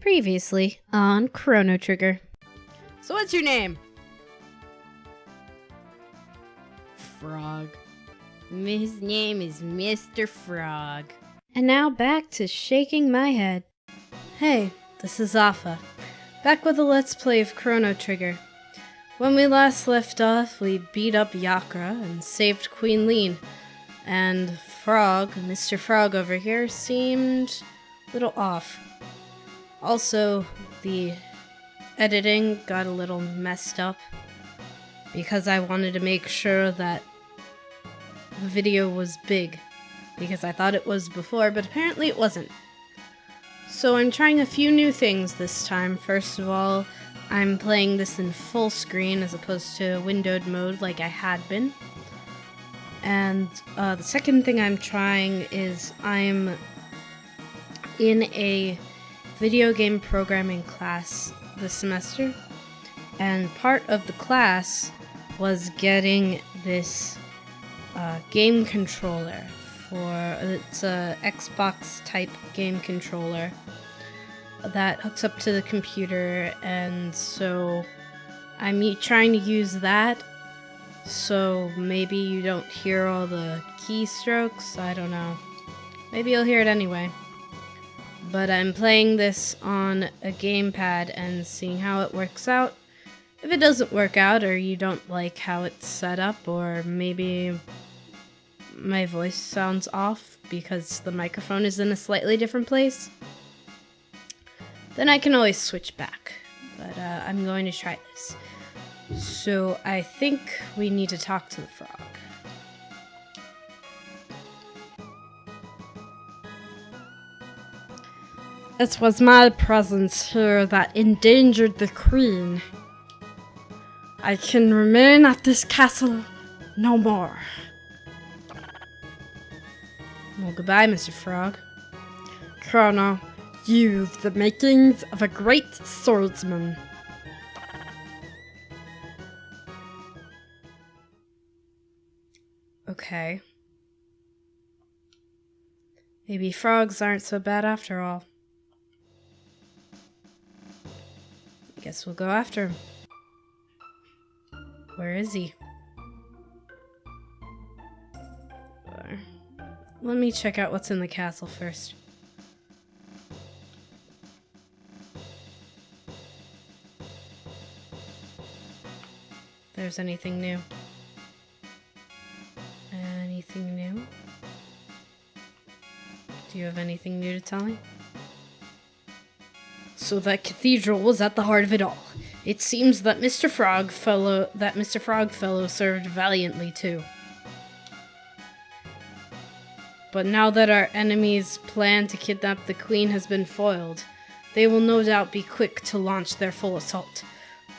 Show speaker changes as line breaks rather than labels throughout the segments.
Previously on Chrono Trigger.
So what's your name? Frog. His name is Mr. Frog.
And now back to shaking my head. Hey, this is Alpha. Back with a Let's Play of Chrono Trigger. When we last left off, we beat up Yakra and saved Queen Lean. And Frog, Mr. Frog over here, seemed a little off. Also, the editing got a little messed up because I wanted to make sure that the video was big, because I thought it was before, but apparently it wasn't. So I'm trying a few new things this time. First of all, I'm playing this in full screen as opposed to windowed mode like I had been. And the second thing I'm trying is I'm in a video game programming class this semester, and part of the class was getting this game controller it's a Xbox type game controller that hooks up to the computer, and so I'm trying to use that, so maybe you don't hear all the keystrokes. I don't know, maybe you'll hear it anyway. But I'm playing this on a gamepad and seeing how it works out. If it doesn't work out, or you don't like how it's set up, or maybe my voice sounds off because the microphone is in a slightly different place, then I can always switch back. But I'm going to try this. So I think we need to talk to the frog. It was my presence here that endangered the queen. I can remain at this castle no more. Well, goodbye, Mr. Frog. Chrono, you've the makings of a great swordsman. Okay. Maybe frogs aren't so bad after all. Guess we'll go after him. Where is he? Let me check out what's in the castle first. If there's anything new. Anything new? Do you have anything new to tell me? So that cathedral was at the heart of it all. It seems that Mr. Frog Fellow served valiantly too. But now that our enemy's plan to kidnap the queen has been foiled, they will no doubt be quick to launch their full assault.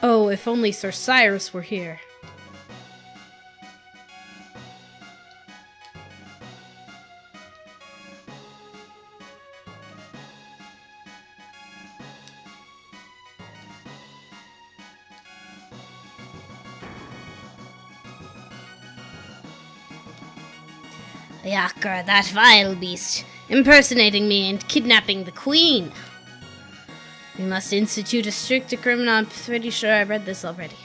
Oh, if only Sir Cyrus were here.
Yakra, that vile beast, impersonating me and kidnapping the queen. We must institute a strict criminal. I'm pretty sure I read this already.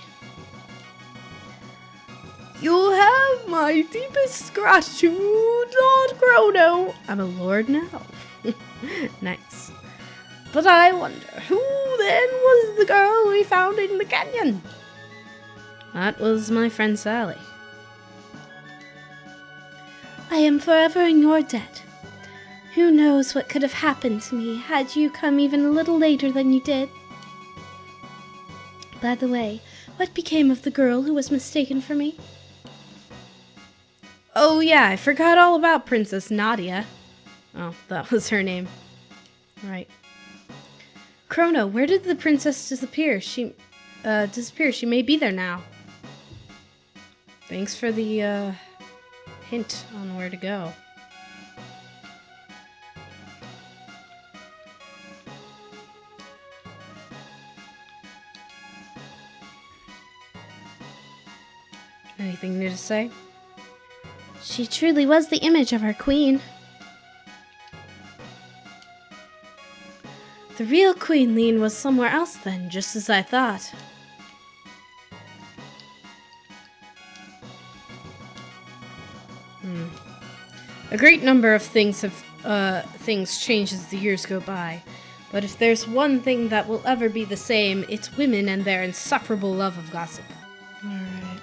You have my deepest gratitude, Lord Chrono. I'm a lord now. Nice. But I wonder, who then was the girl we found in the canyon? That was my friend Sally. I am forever in your debt. Who knows what could have happened to me had you come even a little later than you did. By the way, what became of the girl who was mistaken for me? Oh yeah, I forgot all about Princess Nadia. Oh, that was her name. Right. Chrono, where did the princess disappear? She may be there now. Thanks for the, hint on where to go. Anything new to say? She truly was the image of our queen. The real Queen was somewhere else then, just as I thought. A great number of things change as the years go by. But if there's one thing that will ever be the same, it's women and their insufferable love of gossip. Alright.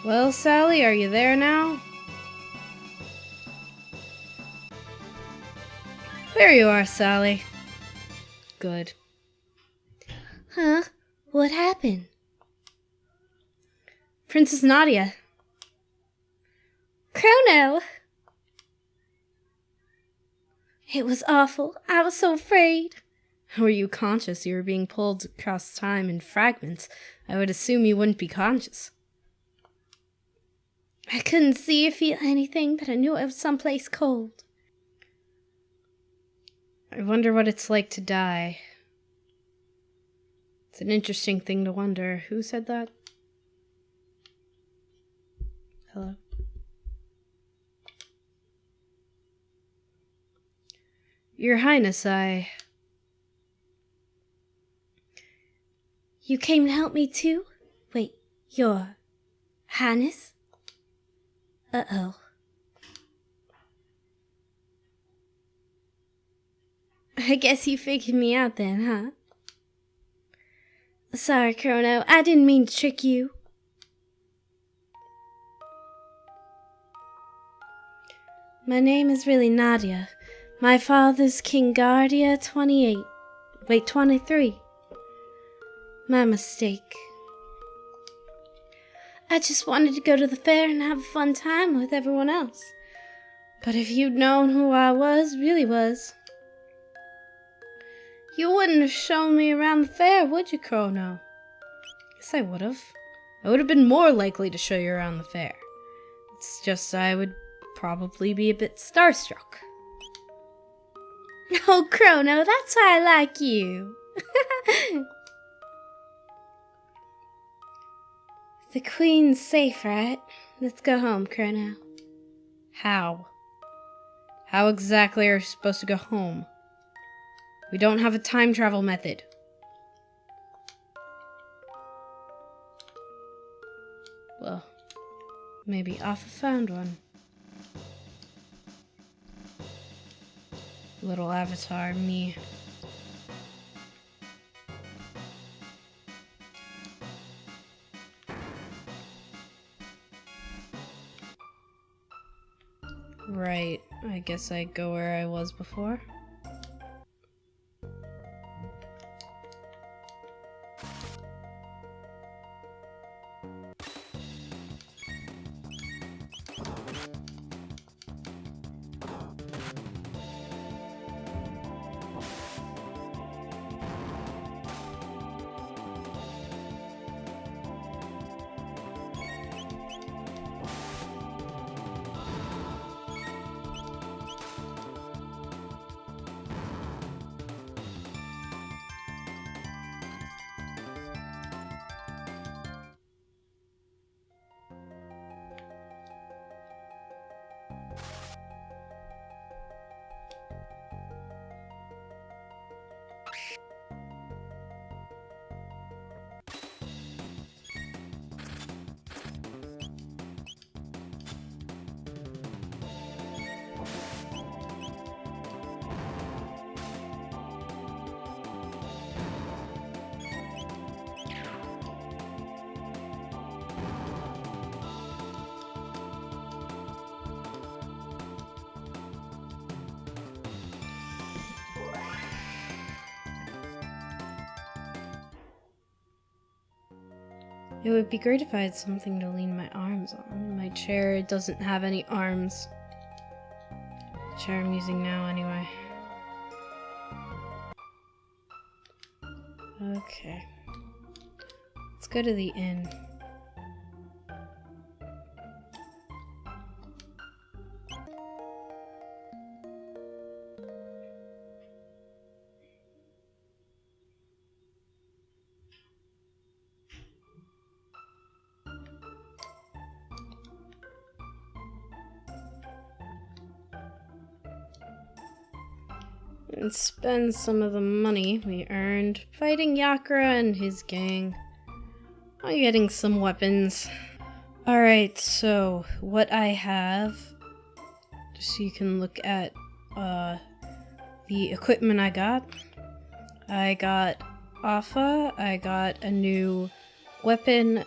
Well, Sally, are you there now? There you are, Sally. Good.
Huh? What happened?
Princess Nadia.
Chrono! It was awful. I was so afraid.
Were you conscious you were being pulled across time in fragments? I would assume you wouldn't be conscious.
I couldn't see or feel anything, but I knew it was someplace cold.
I wonder what it's like to die. It's an interesting thing to wonder. Who said that? Hello? Your Highness,
You came to help me too? Wait, Your Highness? Uh-oh. I guess you figured me out then, huh? Sorry, Chrono. I didn't mean to trick you.
My name is really Nadia. My father's King Guardia 28. Wait, 23. My mistake.
I just wanted to go to the fair and have a fun time with everyone else.
But if you'd known who I really was, you wouldn't have shown me around the fair, would you, Chrono? Yes, I would have. I would have been more likely to show you around the fair. It's just I would probably be a bit starstruck.
Oh, Chrono, that's why I like you.
The Queen's safe, right? Let's go home, Chrono. How? How exactly are we supposed to go home? We don't have a time travel method. Well, maybe Alpha found one. Little avatar, me. Right, I guess I go where I was before. It would be great if I had something to lean my arms on. My chair doesn't have any arms. The chair I'm using now, anyway. Okay. Let's go to the inn. can spend some of the money we earned fighting Yakra and his gang by getting some weapons. Alright, so what I have, just so you can look at the equipment I got. I got Alpha, I got a new weapon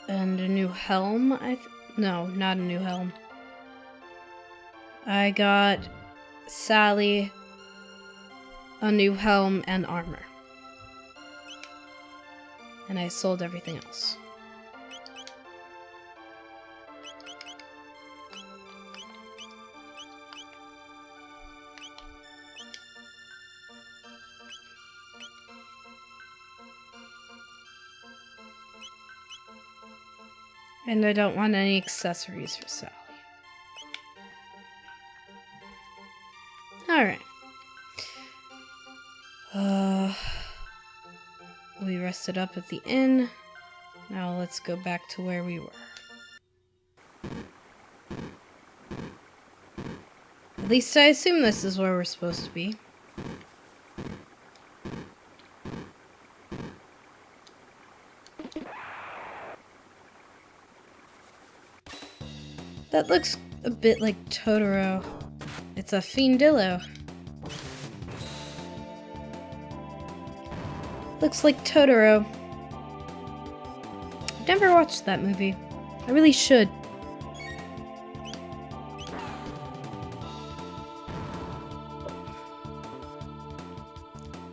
and a new helm. No, not a new helm. I got Sally, a new helm and armor. And I sold everything else. And I don't want any accessories for Sally. Alright. We rested up at the inn. Now let's go back to where we were. At least I assume this is where we're supposed to be. That looks a bit like Totoro. It's a Fiendillo. Looks like Totoro. I've never watched that movie. I really should.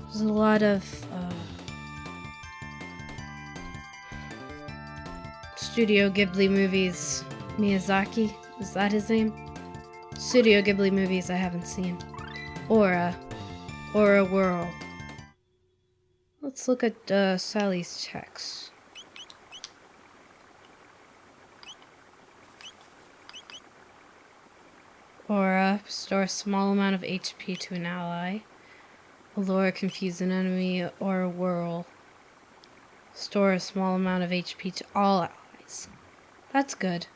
There's a lot of Studio Ghibli movies. Miyazaki, is that his name? Studio Ghibli movies I haven't seen. Aura Whirl. Let's look at Sally's text. Aura, restore a small amount of HP to an ally. Allure, confuse an enemy. Aura Whirl. Store a small amount of HP to all allies. That's good.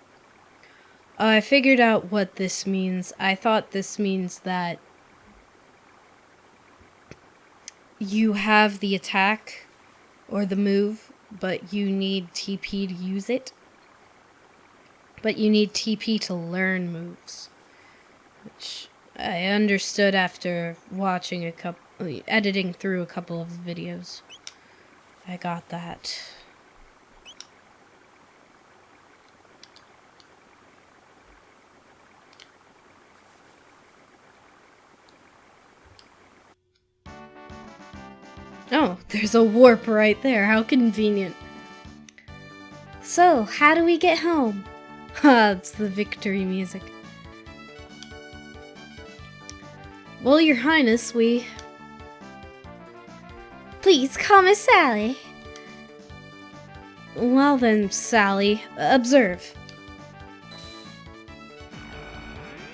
I figured out what this means. I thought this means that you have the attack or the move, but you need TP to use it. But you need TP to learn moves, which I understood after watching editing through a couple of videos. I got that. Oh, there's a warp right there. How convenient. So, how do we get home? Ha, it's the victory music. Well, Your Highness, Please call me Sally. Well then, Sally, observe.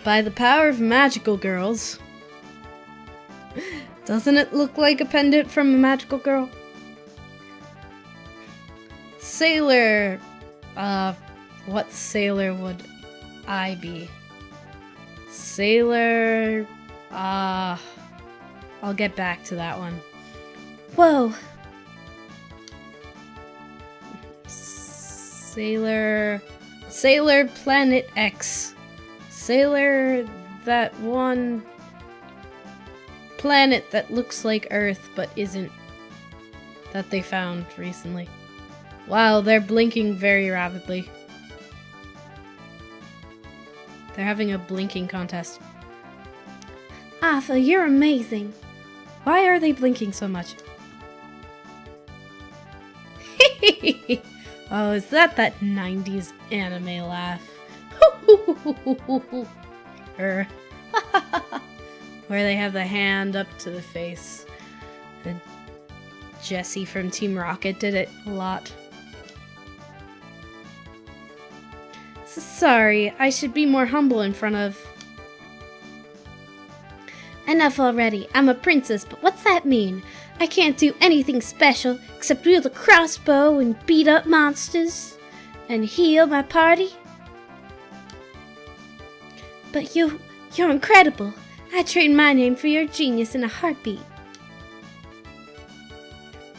By the power of magical girls... Doesn't it look like a pendant from a magical girl? Sailor... what sailor would I be? Sailor... I'll get back to that one. Whoa! Sailor Planet X. Sailor that one... planet that looks like Earth but isn't, that they found recently. Wow, they're blinking very rapidly. They're having a blinking contest. Arthur, you're amazing. Why are they blinking so much? Oh, is that 90s anime laugh? Where they have the hand up to the face. And Jessie from Team Rocket did it a lot. Sorry, I should be more humble in front of... Enough already. I'm a princess, but what's that mean? I can't do anything special except wield a crossbow and beat up monsters and heal my party. But you're incredible.
I'd trade my name for your genius in a heartbeat.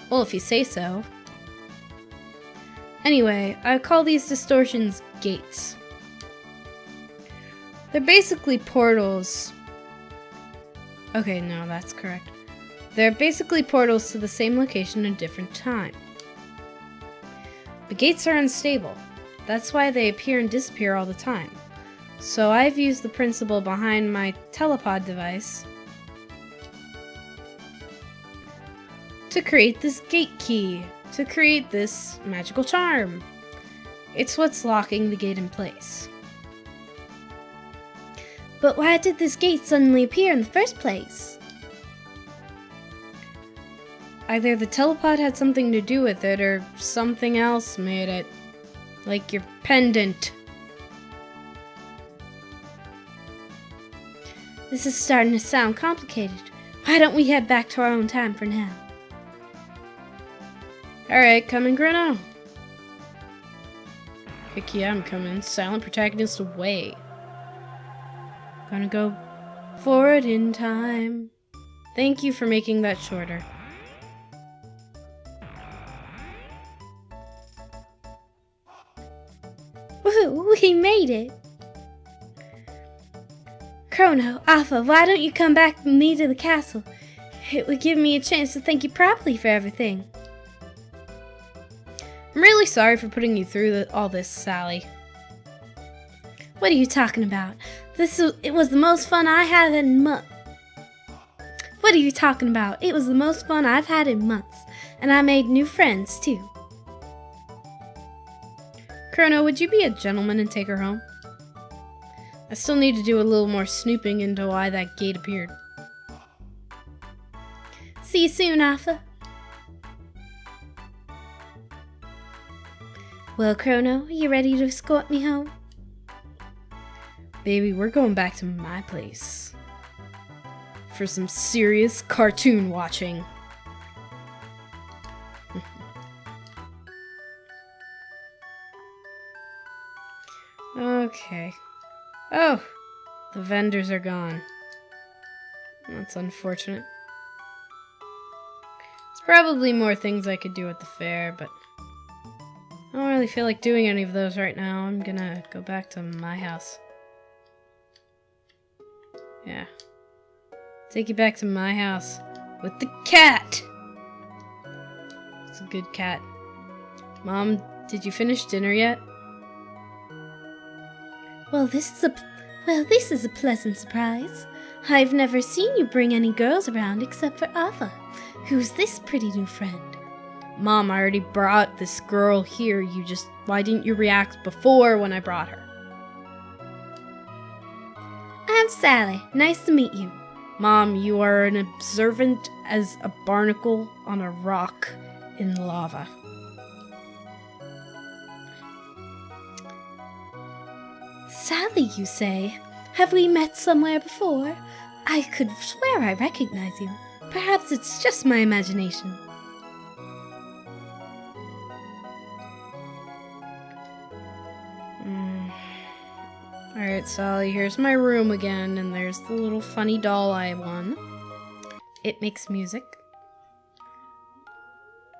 Well, if you say so. Anyway, I call these distortions gates. They're basically portals. Okay, no, that's correct. They're basically portals to the same location at a different time. The gates are unstable. That's why they appear and disappear all the time. So I've used the principle behind my telepod device to create this gate key, to create this magical charm. It's what's locking the gate in place.
But why did this gate suddenly appear in the first place?
Either the telepod had something to do with it, or something else made it. Like your pendant.
This is starting to sound complicated. Why don't we head back to our own time for now?
Alright, coming, Chrono. Heck yeah, I'm coming. Silent protagonist away. Gonna go forward in time. Thank you for making that shorter.
Woohoo, we made it! Chrono, Alpha, why don't you come back with me to the castle? It would give me a chance to thank you properly for everything.
I'm really sorry for putting you through all this, Sally.
What are you talking about? It was the most fun I had in months. What are you talking about? It was the most fun I've had in months, and I made new friends too.
Chrono, would you be a gentleman and take her home? I still need to do a little more snooping into why that gate appeared.
See you soon, Alpha. Well, Chrono, you ready to escort me home?
Baby, we're going back to my place. For some serious cartoon watching. Okay. Oh! The vendors are gone. That's unfortunate. There's probably more things I could do at the fair, but I don't really feel like doing any of those right now. I'm gonna go back to my house. Yeah. Take you back to my house with the cat! It's a good cat. Mom, did you finish dinner yet?
Well, this is a pleasant surprise. I've never seen you bring any girls around except for Alpha. Who's this pretty new friend?
Mom, I already brought this girl here. Why didn't you react before when I brought her?
I'm Sally. Nice to meet you.
Mom, you are an observant as a barnacle on a rock in lava.
Sally, you say? Have we met somewhere before? I could swear I recognize you. Perhaps it's just my imagination.
Alright, Sally, here's my room again, and there's the little funny doll I won. It makes music.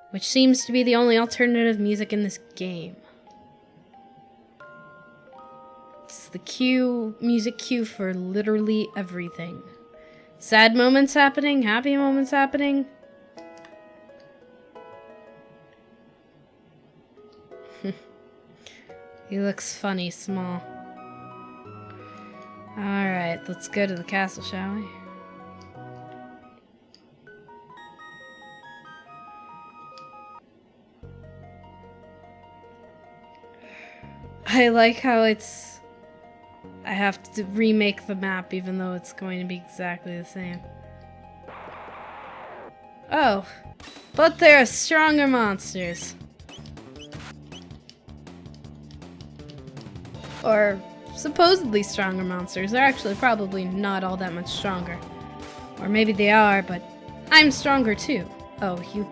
Which seems to be the only alternative music in this game. It's the music cue for literally everything. Sad moments happening, happy moments happening. He looks funny, small. Alright, let's go to the castle, shall we? I like how I have to remake the map even though it's going to be exactly the same. Oh, but there are stronger monsters. Or supposedly stronger monsters. They're actually probably not all that much stronger. Or maybe they are, but I'm stronger too. Oh, you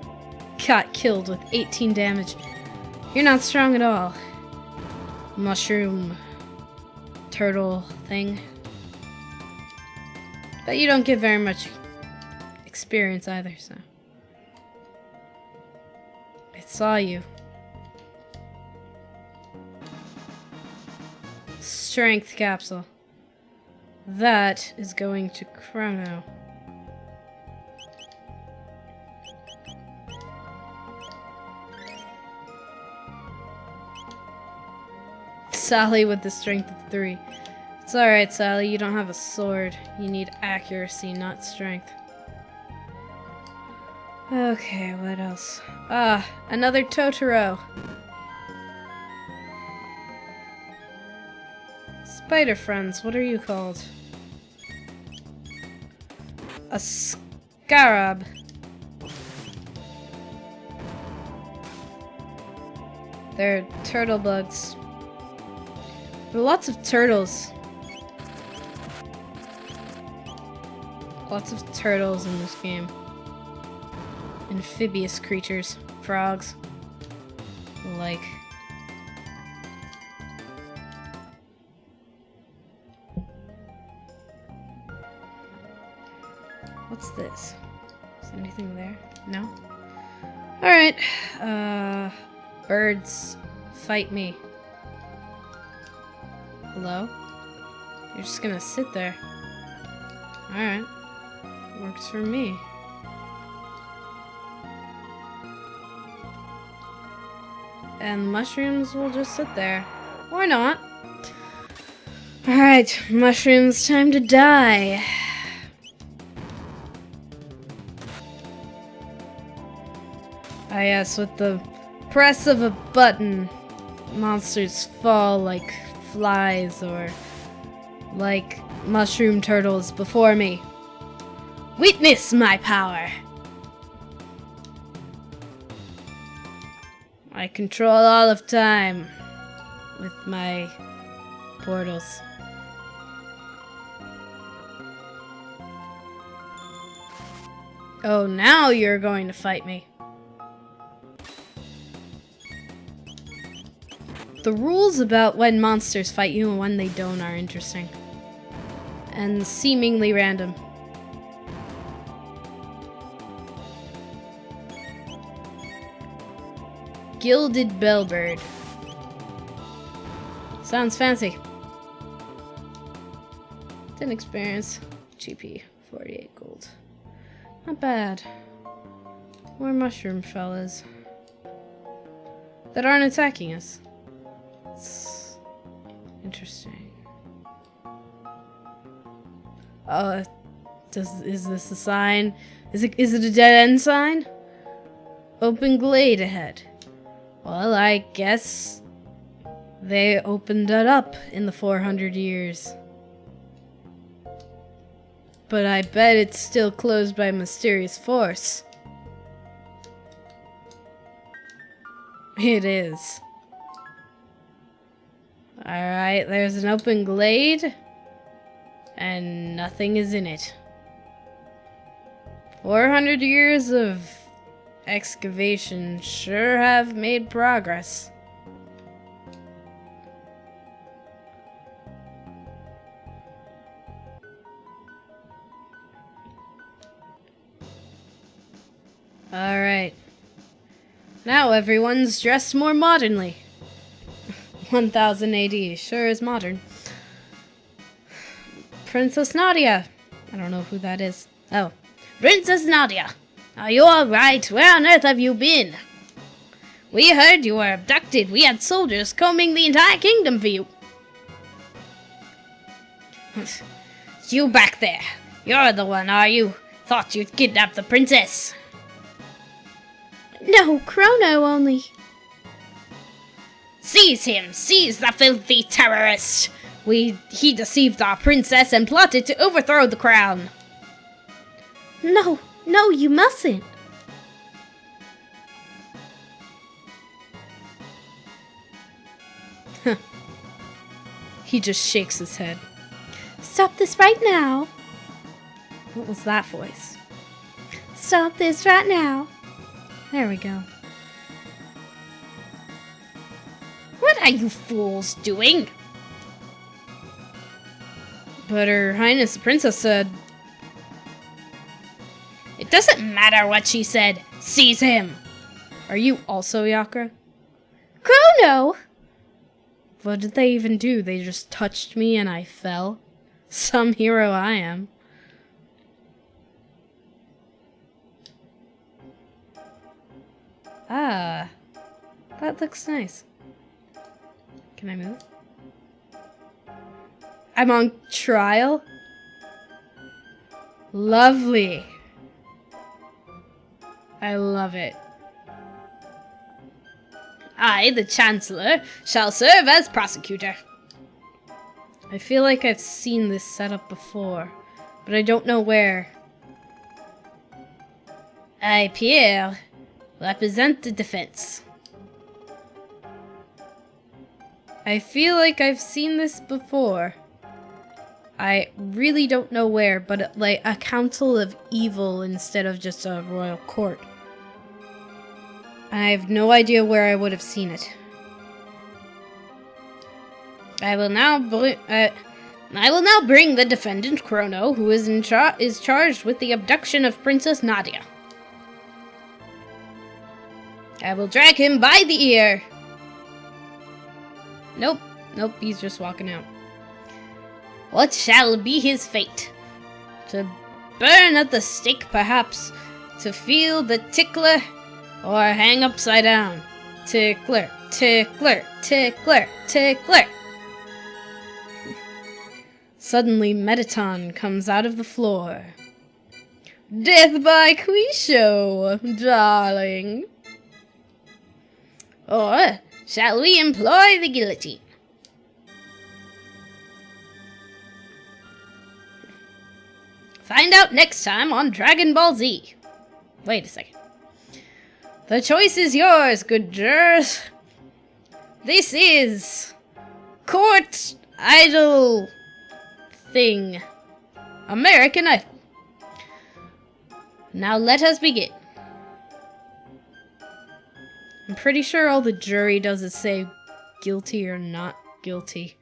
got killed with 18 damage. You're not strong at all. Mushroom turtle thing. But you don't get very much experience either, so. It saw you. Strength capsule. That is going to Chrono. Sally with the strength of 3. It's alright, Sally, you don't have a sword. You need accuracy, not strength. Okay, what else? Ah, another Totoro. Spider friends, what are you called? A scarab. They're turtle bugs. There are lots of turtles. Lots of turtles in this game. Amphibious creatures. Frogs. Like. What's this? Is there anything there? No? Alright. Birds. Fight me. Hello? You're just gonna sit there. Alright. Works for me. And mushrooms will just sit there. Or not. Alright, mushrooms, time to die. Ah yes, with the press of a button, monsters fall like flies or like mushroom turtles before me. Witness my power! I control all of time with my portals. Oh, now you're going to fight me. The rules about when monsters fight you and when they don't are interesting. And seemingly random. Gilded Bellbird. Sounds fancy. 10 experience. GP. 48 gold. Not bad. More mushroom fellas. That aren't attacking us. It's interesting. Is this a sign? Is it a dead end sign? Open glade ahead. Well, I guess they opened it up in the 400 years. But I bet it's still closed by mysterious force. It is. Alright, there's an open glade. And nothing is in it. 400 years of excavation sure have made progress. Alright. Now everyone's dressed more modernly. 1000 AD sure is modern. Princess Nadia. I don't know who that is. Oh. Princess Nadia. Are you alright? Where on earth have you been? We heard you were abducted. We had soldiers combing the entire kingdom for you. You back there. You're the one, are you? Thought you'd kidnap the princess.
No, Chrono only.
Seize him! Seize the filthy terrorist! He deceived our princess and plotted to overthrow the crown.
No, you mustn't.
He just shakes his head.
Stop this right now.
What was that voice?
Stop this right now.
There we go.
What are you fools doing?
But Her Highness the Princess said
matter what she said. Seize him!
Are you also Yakra?
Chrono!
What did they even do? They just touched me and I fell? Some hero I am. Ah, that looks nice. Can I move? I'm on trial? Lovely. I love it.
I, the Chancellor, shall serve as prosecutor.
I feel like I've seen this setup before, but I don't know where.
I, Pierre, represent the defense.
I feel like I've seen this before. I really don't know where, but like a council of evil instead of just a royal court. I have no idea where I would have seen it.
I will now bring the defendant Chrono, who is charged with the abduction of Princess Nadia. I will drag him by the ear.
Nope, he's just walking out.
What shall be his fate? To burn at the stake, perhaps? To feel the tickler? Or hang upside down? Tickler, tickler, tickler, tickler.
Suddenly, Metaton comes out of the floor. Death by Quisho, darling.
Or shall we employ the guillotine? Find out next time on Dragon Ball Z. Wait a second. The choice is yours, good jurors. This is Court Idol thing. American Idol. Now let us begin.
I'm pretty sure all the jury does is say guilty or not guilty.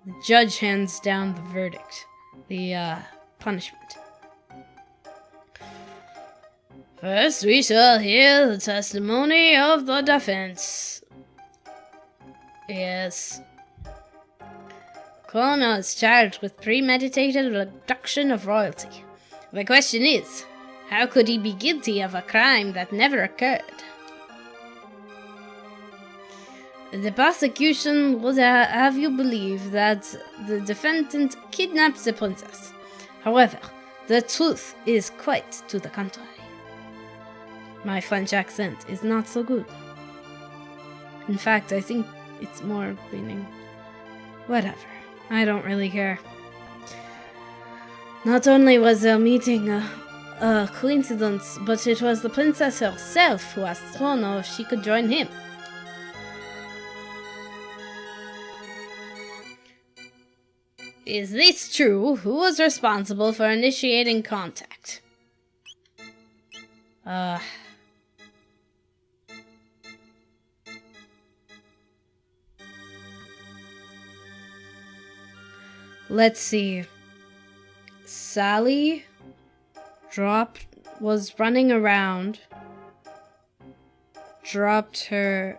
The judge hands down the verdict. The punishment.
First, we shall hear the testimony of the defense. Yes. Chrono is charged with premeditated abduction of royalty. The question is, how could he be guilty of a crime that never occurred? The prosecution would have you believe that the defendant kidnapped the princess. However, the truth is quite to the contrary.
My French accent is not so good. In fact, I think it's more leaning. Whatever. I don't really care. Not only was their meeting a coincidence, but it was the princess herself who asked Chrono if she could join him.
Is this true? Who was responsible for initiating contact?
Let's see. Sally was running around, dropped her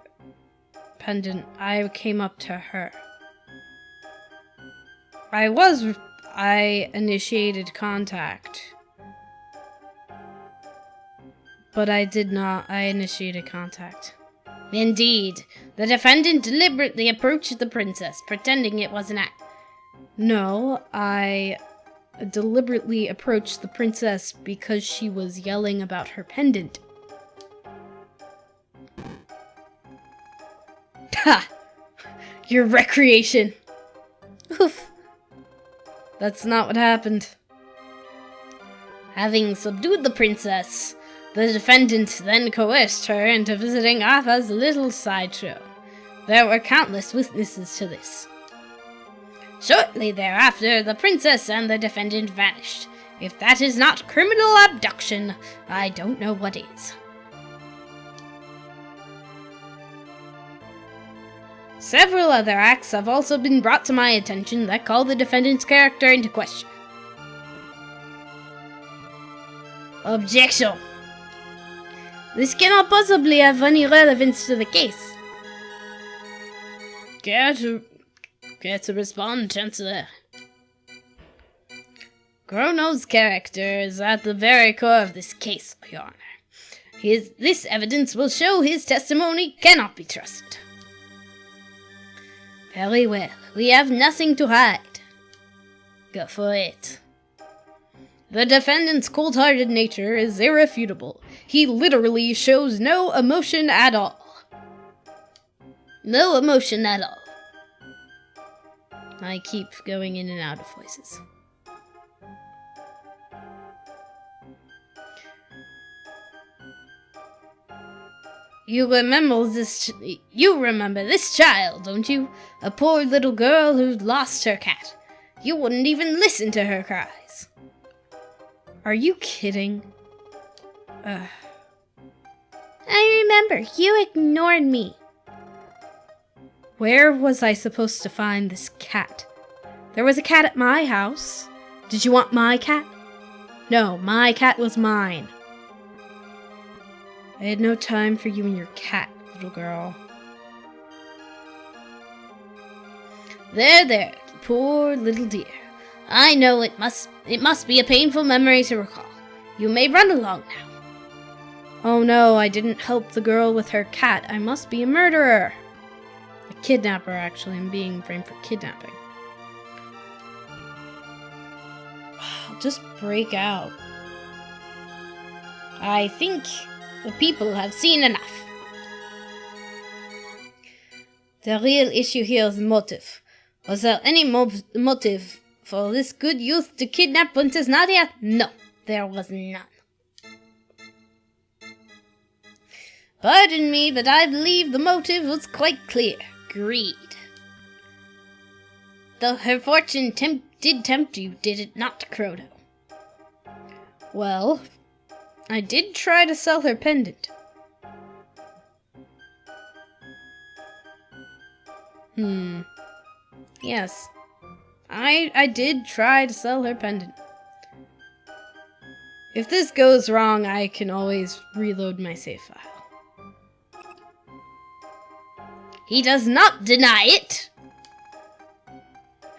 pendant. I came up to her. I initiated contact. But I did not. I initiated contact.
Indeed. The defendant deliberately approached the princess, pretending it was an act.
No, I deliberately approached the princess because she was yelling about her pendant.
Ha! Your recreation.
Oof. That's not what happened.
Having subdued the princess, the defendant then coerced her into visiting Arthur's little sideshow. There were countless witnesses to this. Shortly thereafter, the princess and the defendant vanished. If that is not criminal abduction, I don't know what is. Several other acts have also been brought to my attention that call the defendant's character into question. Objection!
This cannot possibly have any relevance to the case.
Care to respond, Chancellor? Chrono's character is at the very core of this case, Your Honor. This evidence will show his testimony cannot be trusted. Very well. We have nothing to hide. Go for it. The defendant's cold-hearted nature is irrefutable. He literally shows no emotion at all. No emotion at all. I keep going in and out of voices. You remember this child, don't you? A poor little girl who lost her cat. You wouldn't even listen to her cries.
Are you kidding?
I remember. You ignored me.
Where was I supposed to find this cat? There was a cat at my house. Did you want my cat? No, my cat was mine. I had no time for you and your cat, little girl.
There, poor little dear. I know it must be a painful memory to recall. You may run along now.
Oh no, I didn't help the girl with her cat. I must be a murderer. A kidnapper, actually. I'm being framed for kidnapping. I'll just break out.
I think the people have seen enough. The real issue here is motive. Was there any motive for this good youth to kidnap Princess Nadia? No, there was none. Pardon me, but I believe the motive was quite clear. Greed. Though her fortune did tempt you, did it not, Chrono?
Well, I did try to sell her pendant. Yes. I did try to sell her pendant. If this goes wrong, I can always reload my save file.
He does not deny it.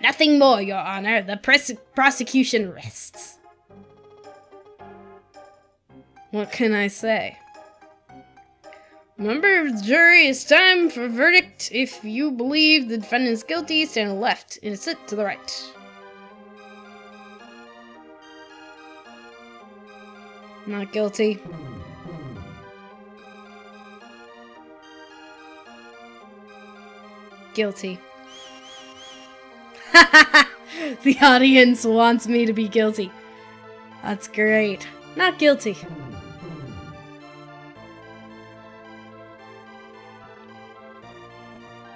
Nothing more, Your Honor. The prosecution rests.
What can I say? Member of the jury, it's time for verdict. If you believe the defendant is guilty, stand to the left. Innocent to the right. Not guilty. Guilty. The audience wants me to be guilty. That's great. Not guilty.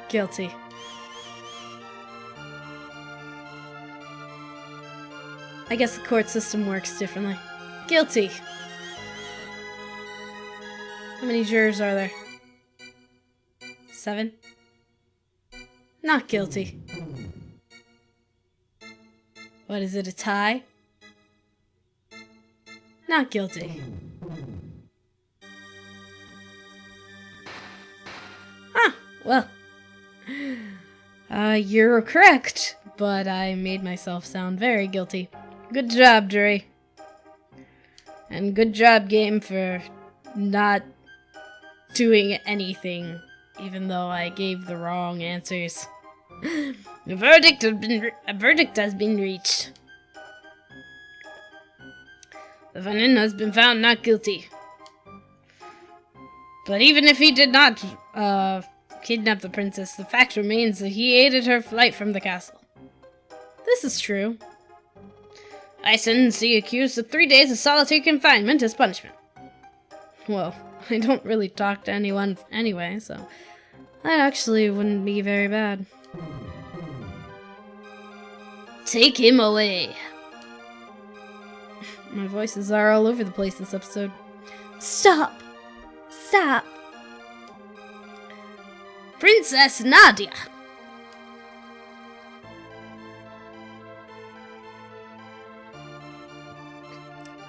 Guilty. I guess the court system works differently. Guilty. How many jurors are there? 7? Not guilty. What is it, a tie? Not guilty. Ah, well. You're correct, but I made myself sound very guilty. Good job, jury. And good job, game, for not doing anything, even though I gave the wrong answers.
A verdict has been reached. The defendant has been found not guilty. But even if he did not kidnap the princess, the fact remains that he aided her flight from the castle. This is true. I sentence the accused to 3 days of solitary confinement as punishment. Well, I don't really talk to anyone anyway, so that actually wouldn't be very bad. Take him away.
My voices are all over the place this episode.
Stop! Stop!
Princess Nadia.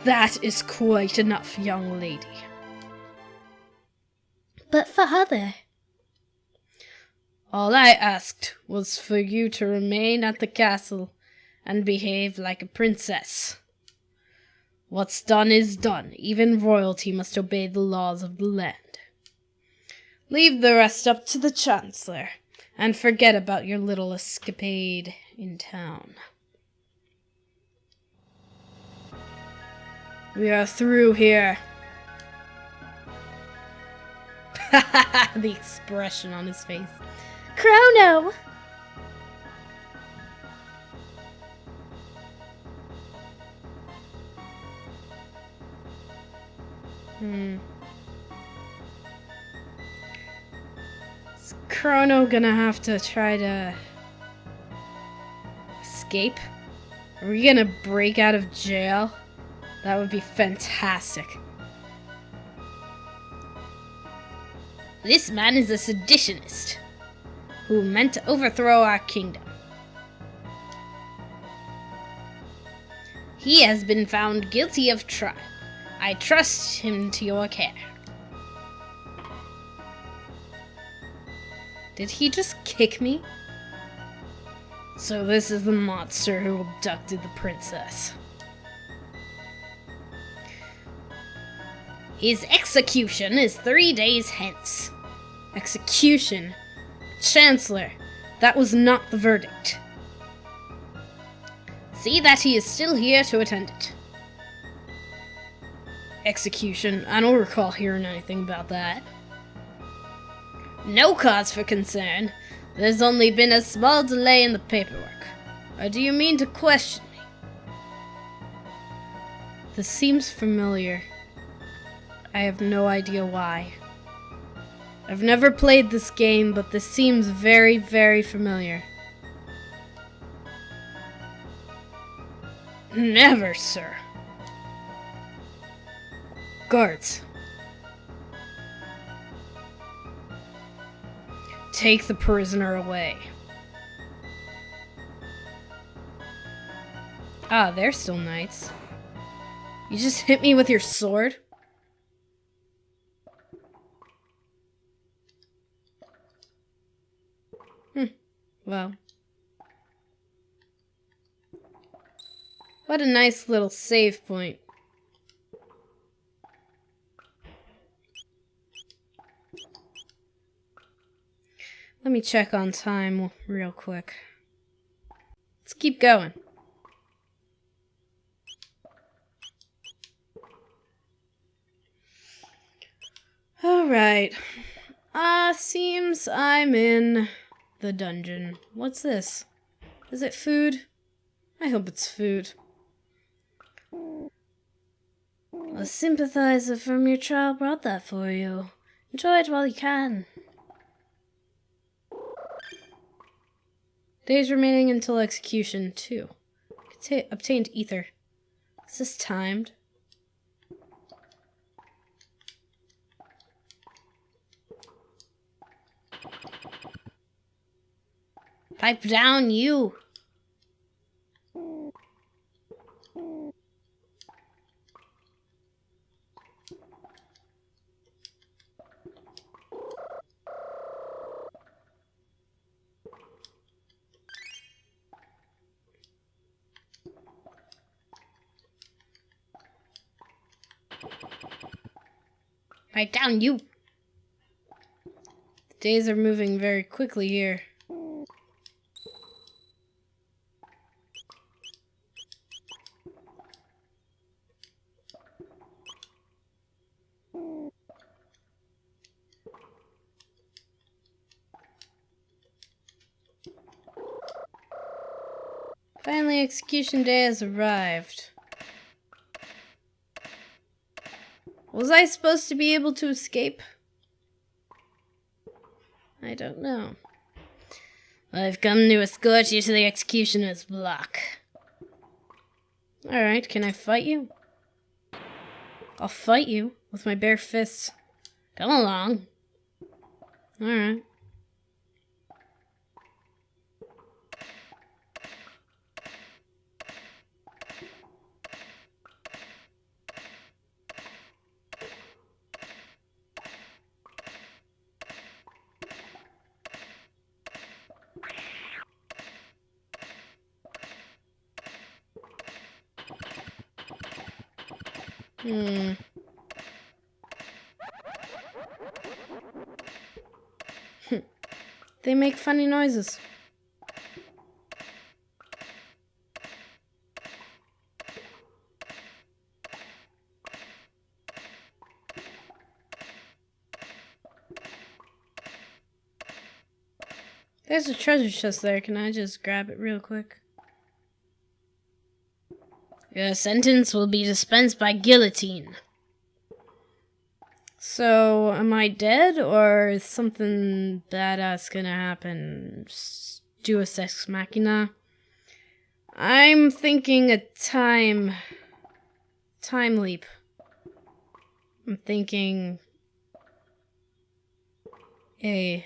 That is quite enough, young lady.
But father...
All I asked was for you to remain at the castle and behave like a princess. What's done is done. Even royalty must obey the laws of the land. Leave the rest up to the Chancellor, and forget about your little escapade in town. We are through here. The expression on his face.
Chrono!
Is Chrono gonna have to try to escape? Are we gonna break out of jail? That would be fantastic.
This man is a seditionist who meant to overthrow our kingdom. He has been found guilty of trial. I trust him to your care.
Did he just kick me? So this is the monster who abducted the princess.
His execution is 3 days hence.
Execution? Chancellor, that was not the verdict.
See that he is still here to attend it.
Execution? I don't recall hearing anything about that.
No cause for concern. There's only been a small delay in the paperwork. Or do you mean to question me?
This seems familiar. I have no idea why. I've never played this game, but this seems very, very familiar.
Never, sir.
Guards. Take the prisoner away. Ah, they're still knights. You just hit me with your sword? Well. What a nice little save point. Let me check on time real quick. Let's keep going. Alright. Seems I'm in the dungeon. What's this? Is it food? I hope it's food. A sympathizer from your trial brought that for you. Enjoy it while you can. Days remaining until execution 2. Obtained ether. Is this timed?
Pipe down, you! Pipe down, you!
The days are moving very quickly here. Finally, execution day has arrived. Was I supposed to be able to escape? I don't know.
I've come to escort you to the executioner's block.
Alright, can I fight you? I'll fight you with my bare fists.
Come along.
Alright. They make funny noises. There's a treasure chest there. Can I just grab it real quick?
Your sentence will be dispensed by guillotine.
So, am I dead, or is something badass gonna happen? Deus Ex Machina? I'm thinking a time leap. I'm thinking a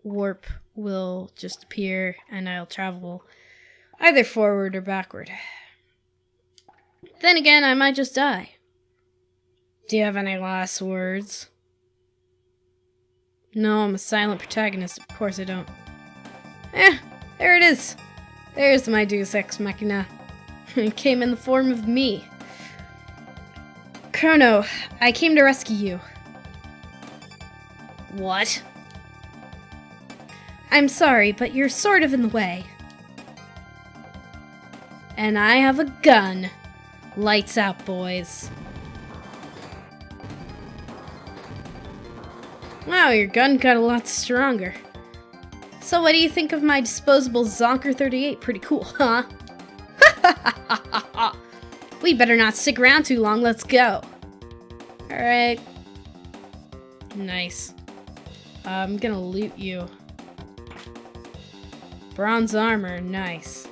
warp will just appear and I'll travel either forward or backward. Then again, I might just die. Do you have any last words? No, I'm a silent protagonist. Of course I don't. There it is. There's my Deus Ex Machina. It came in the form of me. Chrono, I came to rescue you.
What?
I'm sorry, but you're sort of in the way. And I have a gun. Lights out, boys. Wow, your gun got a lot stronger. So what do you think of my disposable Zonker 38? Pretty cool, huh? We better not stick around too long, let's go. Alright. Nice. I'm gonna loot you. Bronze armor, nice.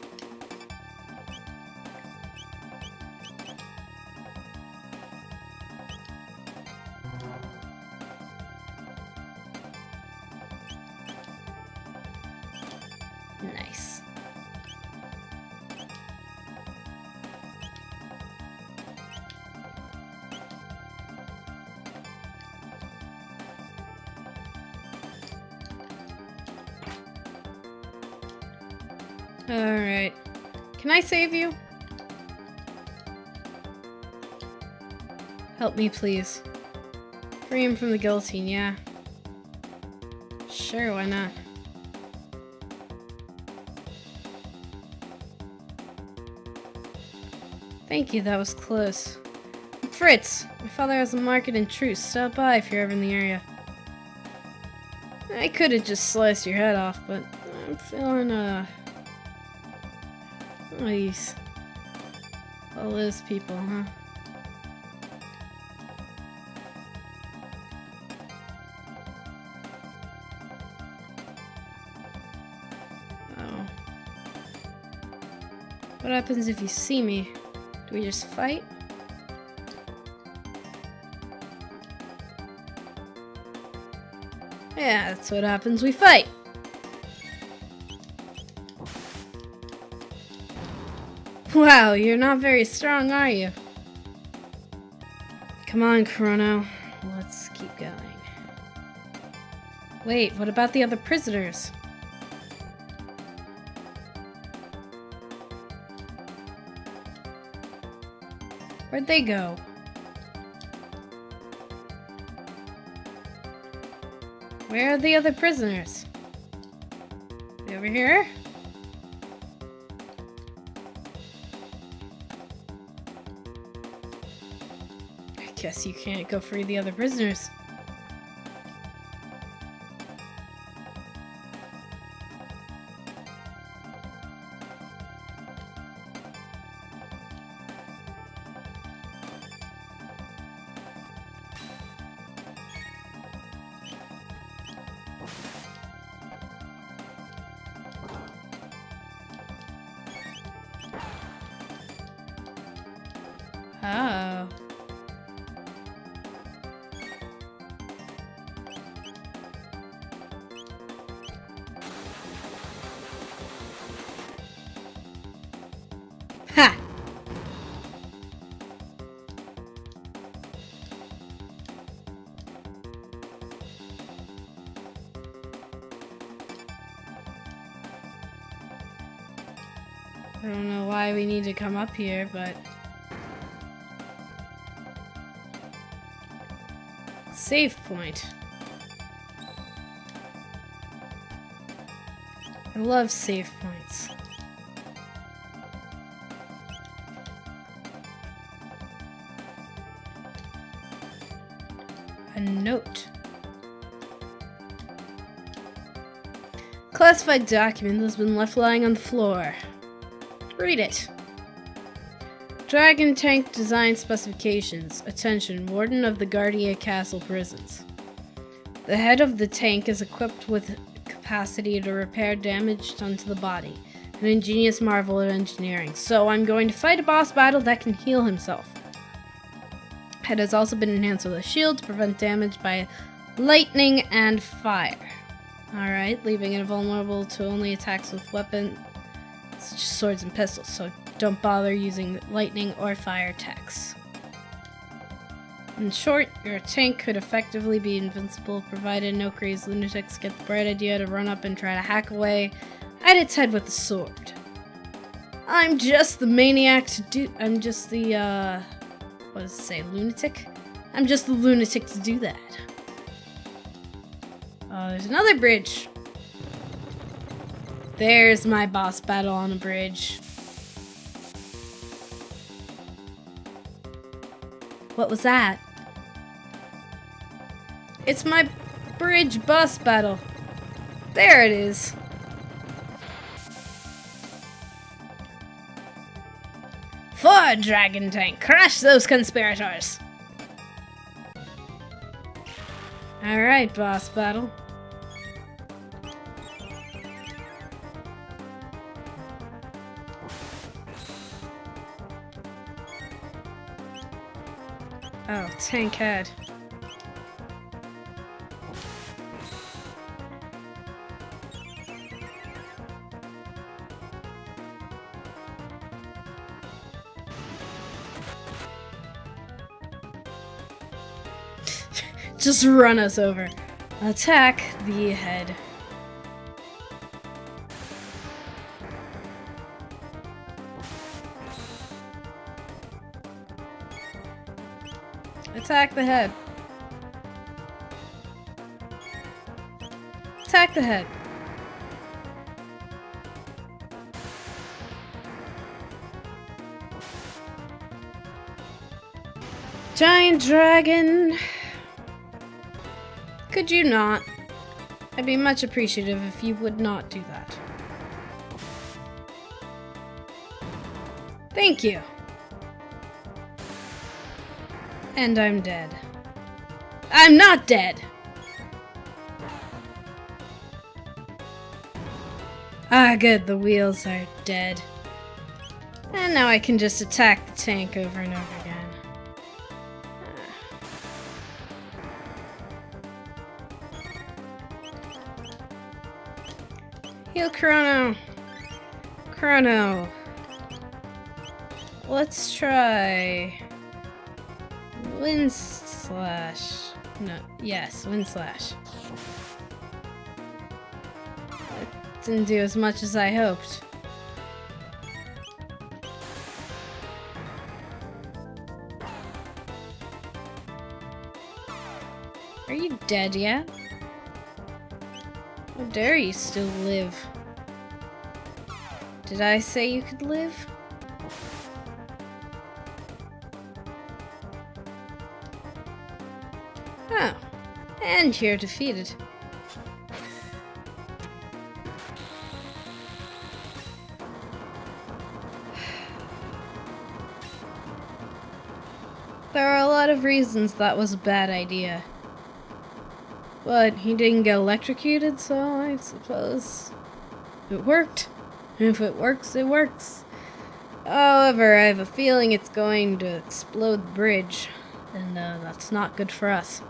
Nice. Alright. Can I save you? Help me, please. Free him from the guillotine, yeah. Sure, why not? Thank you, that was close. Fritz! My father has a market in Truce. Stop by if you're ever in the area. I could have just sliced your head off, but I'm feeling, all those people, huh? Oh. What happens if you see me? Do we just fight? Yeah, that's what happens, we fight! Wow, you're not very strong, are you? Come on, Chrono. Let's keep going. Wait, what about the other prisoners? Where'd they go? Where are the other prisoners? They over here? I guess you can't go free the other prisoners. Oh. Ha! I don't know why we need to come up here, but... Save point. I love save points. A note. Classified document has been left lying on the floor. Read it. Dragon tank design specifications. Attention, Warden of the Guardia Castle prisons. The head of the tank is equipped with capacity to repair damage done to the body. An ingenious marvel of engineering. So I'm going to fight a boss battle that can heal himself. Head has also been enhanced with a shield to prevent damage by lightning and fire. Alright, leaving it vulnerable to only attacks with weapons such as swords and pistols, so don't bother using lightning or fire attacks. In short, your tank could effectively be invincible, provided no crazed lunatics get the bright idea to run up and try to hack away at its head with a sword. I'm just the maniac to do- I'm just the, what does it say, lunatic? I'm just the lunatic to do that. Oh, there's another bridge. There's my boss battle on a bridge.
What was that?
It's my bridge boss battle. There it is.
Forward, Dragon Tank! Crush those conspirators!
Alright, boss battle. Oh, tank head. Just run us over. Attack the head. Attack the head. Attack the head. Giant dragon. Could you not? I'd be much appreciative if you would not do that. Thank you. And I'm dead. I'm not dead! Ah, good, the wheels are dead. And now I can just attack the tank over and over again. Heal Chrono! Chrono! Let's try... Wind Slash. No, yes, Wind Slash. That didn't do as much as I hoped. Are you dead yet? How dare you still live? Did I say you could live? Oh, and you're defeated. There are a lot of reasons that was a bad idea. But he didn't get electrocuted, so I suppose it worked. If it works, it works. However, I have a feeling it's going to explode the bridge, and that's not good for us.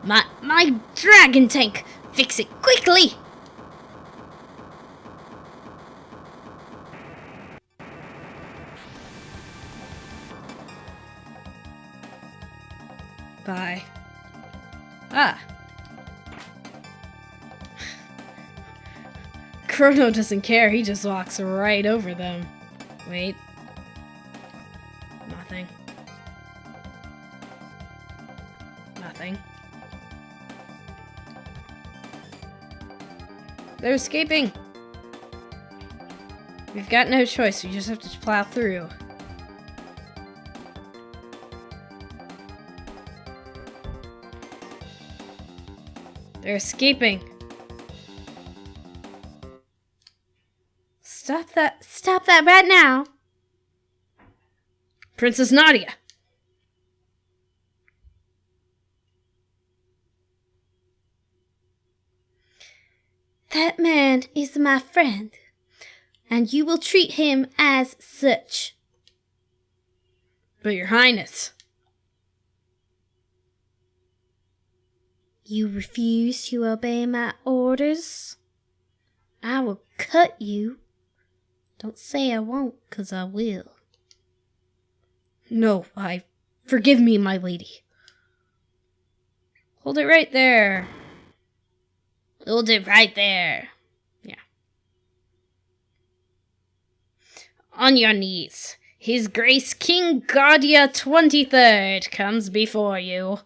My dragon tank! Fix it quickly!
Bye. Ah. Chrono doesn't care, he just walks right over them. Wait. Nothing. Nothing. They're escaping! We've got no choice, we just have to plow through. They're escaping.
Stop that right now.
Princess Nadia!
That man is my friend, and you will treat him as such.
But your highness.
You refuse to obey my orders? I will cut you. Don't say I won't, 'cause I will.
No, forgive me, my lady. Hold it right there.
Hold it right there.
Yeah.
On your knees. His Grace King Guardia 23rd comes before you.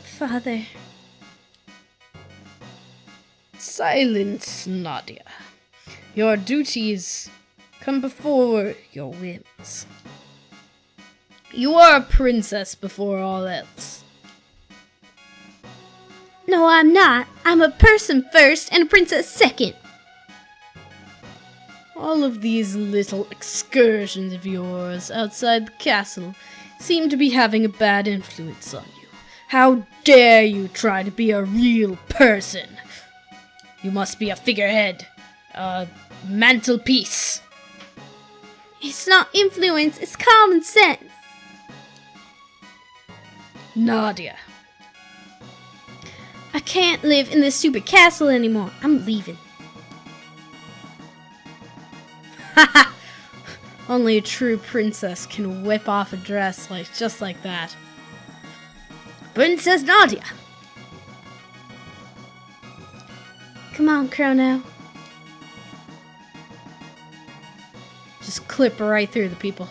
Father.
Silence, Nadia. Your duties come before your whims. You are a princess before all else.
No, I'm not. I'm a person first and a princess second.
All of these little excursions of yours outside the castle seem to be having a bad influence on you. How dare you try to be a real person? You must be a figurehead, a mantelpiece.
It's not influence, it's common sense.
Nadia.
I can't live in this stupid castle anymore. I'm leaving.
Haha! Only a true princess can whip off a dress just like that. Princess Nadia!
Come on, Chrono.
Just clip right through the people.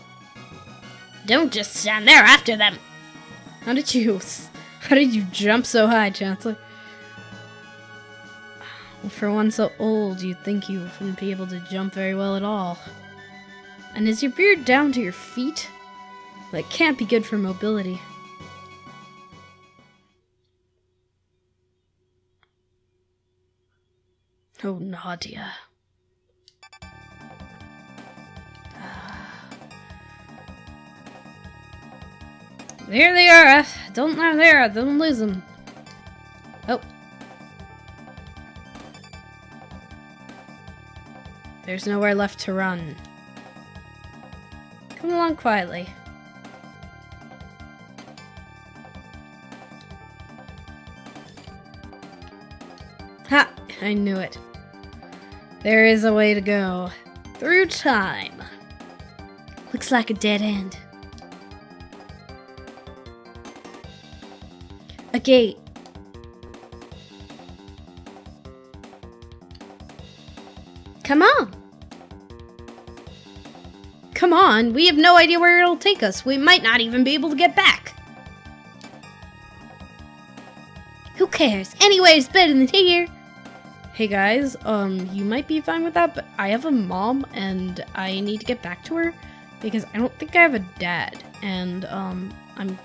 Don't just stand there after them.
How did you jump so high, Chancellor? For one so old, you'd think you wouldn't be able to jump very well at all. And is your beard down to your feet? That can't be good for mobility. Oh, Nadia. There they are. Don't know there. Don't lose them. Oh. There's nowhere left to run. Come along quietly. Ha! I knew it. There is a way to go. Through time.
Looks like a dead end. A gate. Come on!
Come on, we have no idea where it'll take us. We might not even be able to get back.
Who cares? Anywhere's better than here.
Hey guys, you might be fine with that, but I have a mom and I need to get back to her because I don't think I have a dad. And I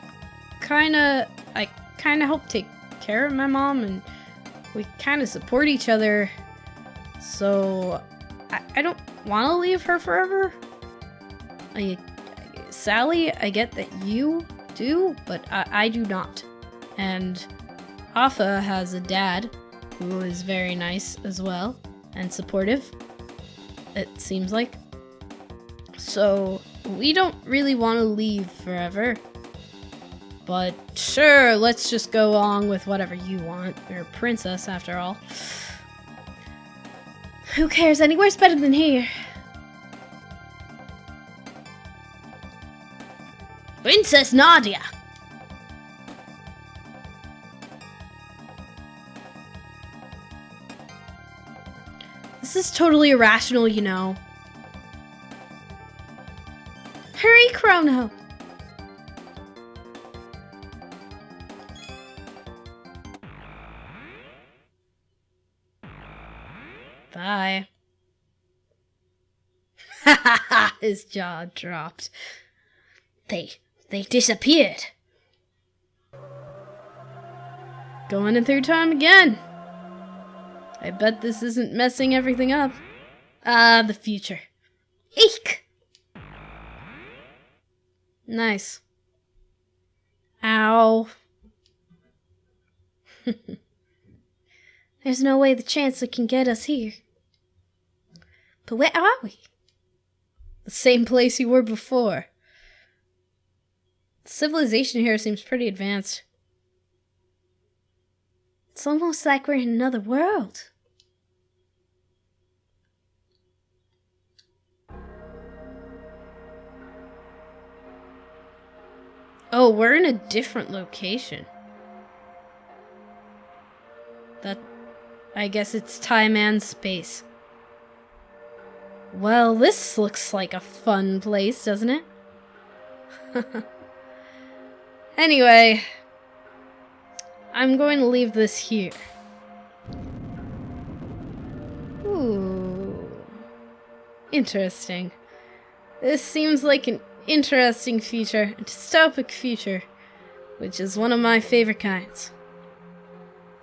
kinda help take care of my mom and we kinda support each other. So I don't wanna leave her forever. Sally, I get that you do, but I do not. And Afa has a dad who is very nice as well and supportive, it seems like. So we don't really want to leave forever. But sure, let's just go along with whatever you want. You're a princess after all.
Who cares? Anywhere's better than here.
Princess Nadia!
This is totally irrational, you know.
Hurry, Chrono!
Bye. His jaw dropped.
They disappeared.
Going in through time again. I bet this isn't messing everything up. Ah, the future.
Eek!
Nice. Ow.
There's no way the Chancellor can get us here. But where are we?
The same place you were before. Civilization here seems pretty advanced.
It's almost like we're in another world.
Oh, we're in a different location. I guess it's time and space. Well, this looks like a fun place, doesn't it? Anyway, I'm going to leave this here. Ooh. Interesting. This seems like an interesting future, a dystopic future, which is one of my favorite kinds.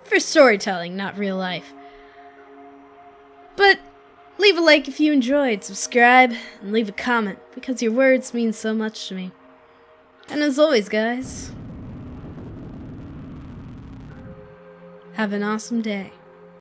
For storytelling, not real life. But leave a like if you enjoyed, subscribe, and leave a comment, because your words mean so much to me. And as always, guys, have an awesome day.